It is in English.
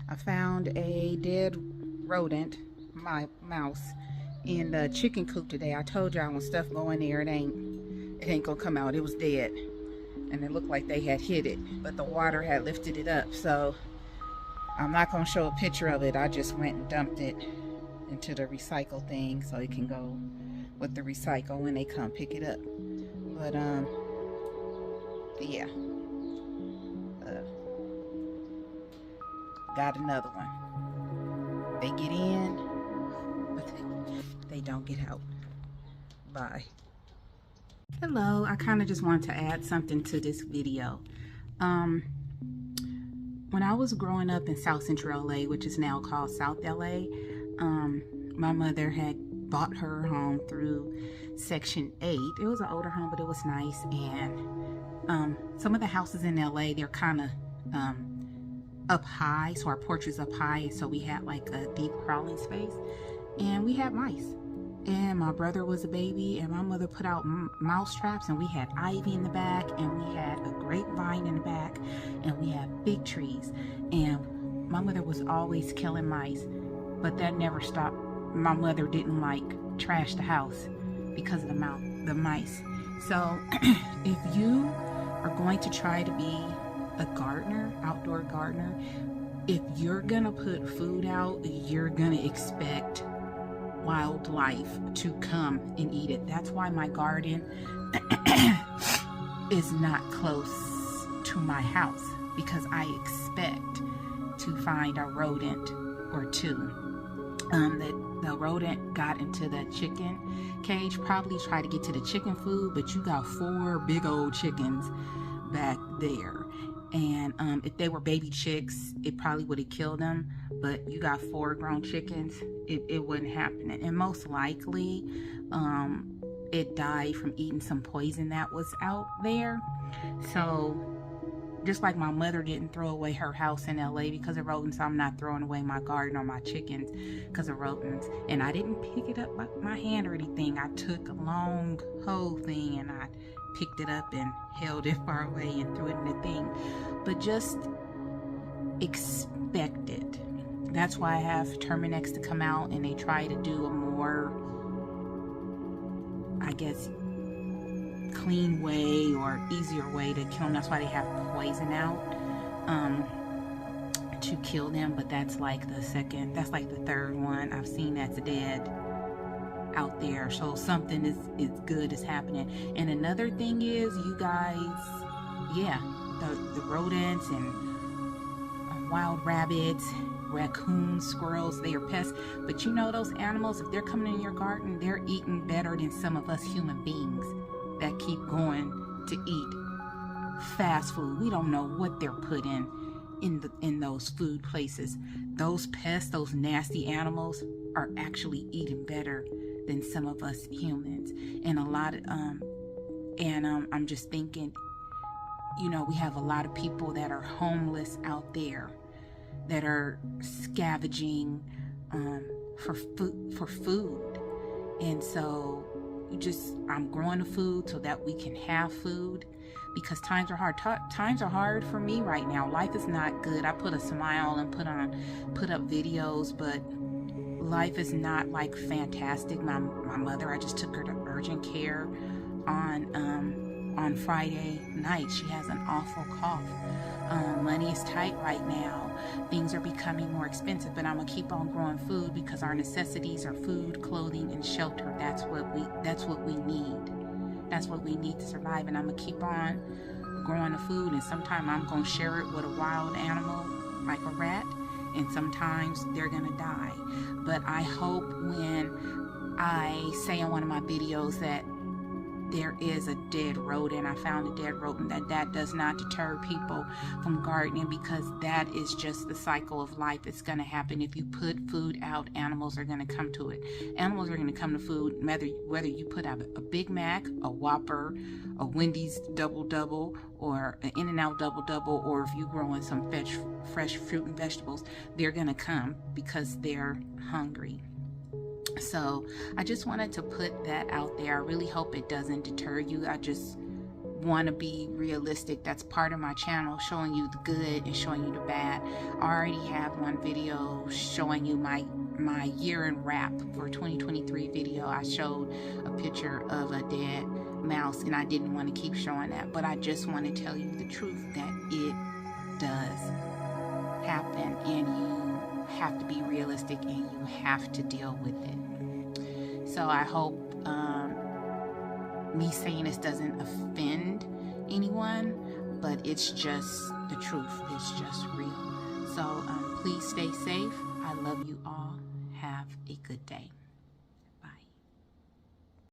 I found a dead rodent, my mouse, in the chicken coop today. I told y'all when stuff go in there, it ain't gonna come out. It was dead, and it looked like they had hit it, but the water had lifted it up. So I'm not gonna show a picture of it. I just went and dumped it into the recycle thing so it can go with the recycle when they come pick it up. But yeah, got another one. They get in, but they don't get out. Bye. Hello, I kind of just wanted to add something to this video. When I was growing up in South Central LA, which is now called South LA, my mother had bought her home through Section 8. It was an older home, but it was nice. And some of the houses in LA, they're kind of up high, so our porch is up high, and so we had like a deep crawling space, and we had mice. And my brother was a baby, and my mother put out mouse traps, and we had ivy in the back, and we had a grapevine in the back, and we had big trees. And my mother was always killing mice, but that never stopped. My mother didn't like trash the house because of the mice. So if you are going to try to be a gardener, outdoor gardener, if you're gonna put food out, you're gonna expect wildlife to come and eat it. That's why my garden is not close to my house, because I expect to find a rodent or two. The rodent got into the chicken cage, probably tried to get to the chicken food, but you got 4 big old chickens back there. And if they were baby chicks, it probably would have killed them, but you got 4 grown chickens, it wouldn't happen. And most likely it died from eating some poison that was out there. So just like my mother didn't throw away her house in LA because of rodents, I'm not throwing away my garden or my chickens because of rodents. And I didn't pick it up with my hand or anything. I took a long hoe thing and I picked it up and held it far away and threw it in the thing. But just expect it. That's why I have Terminex to come out, and they try to do a more, I guess, clean way or easier way to kill them. That's why they have poison out to kill them. But that's like the 3rd one I've seen that's dead out there. So something is good is happening. And another thing is, you guys, yeah, the rodents and wild rabbits, raccoons, squirrels, they are pests. But you know, those animals, if they're coming in your garden, they're eating better than some of us human beings that keep going to eat fast food. We don't know what they're putting in those food places. Those pests, those nasty animals, are actually eating better than some of us humans. And a lot of I'm just thinking, you know, we have a lot of people that are homeless out there that are scavenging for food. And so I'm growing the food so that we can have food, because times are hard. Times are hard for me right now. Life is not good. I put a smile and put up videos, but life is not like fantastic. My mother, I just took her to urgent care on Friday night. She has an awful cough. Money is tight right now. Things are becoming more expensive, but I'm gonna keep on growing food because our necessities are food, clothing, and shelter. That's what we need. That's what we need to survive. And I'm gonna keep on growing the food. And sometimes I'm gonna share it with a wild animal like a rat, and sometimes they're gonna die. But I hope when I say in one of my videos that there is a dead rodent, I found a dead rodent, that does not deter people from gardening, because that is just the cycle of life. It's going to happen. If you put food out, animals are going to come to it. Animals are going to come to food, whether you put out a Big Mac, a Whopper, a Wendy's double-double, or an In-N-Out double-double, or if you're growing some fresh fruit and vegetables, they're going to come because they're hungry. So I just wanted to put that out there. I really hope it doesn't deter you. I just want to be realistic. That's part of my channel, showing you the good and showing you the bad. I already have one video showing you my year in wrap for 2023 video. I showed a picture of a dead mouse, and I didn't want to keep showing that, but I just want to tell you the truth that it does happen, and you have to be realistic and you have to deal with it. So I hope me saying this doesn't offend anyone, but it's just the truth. It's just real. So please stay safe. I love you all. Have a good day.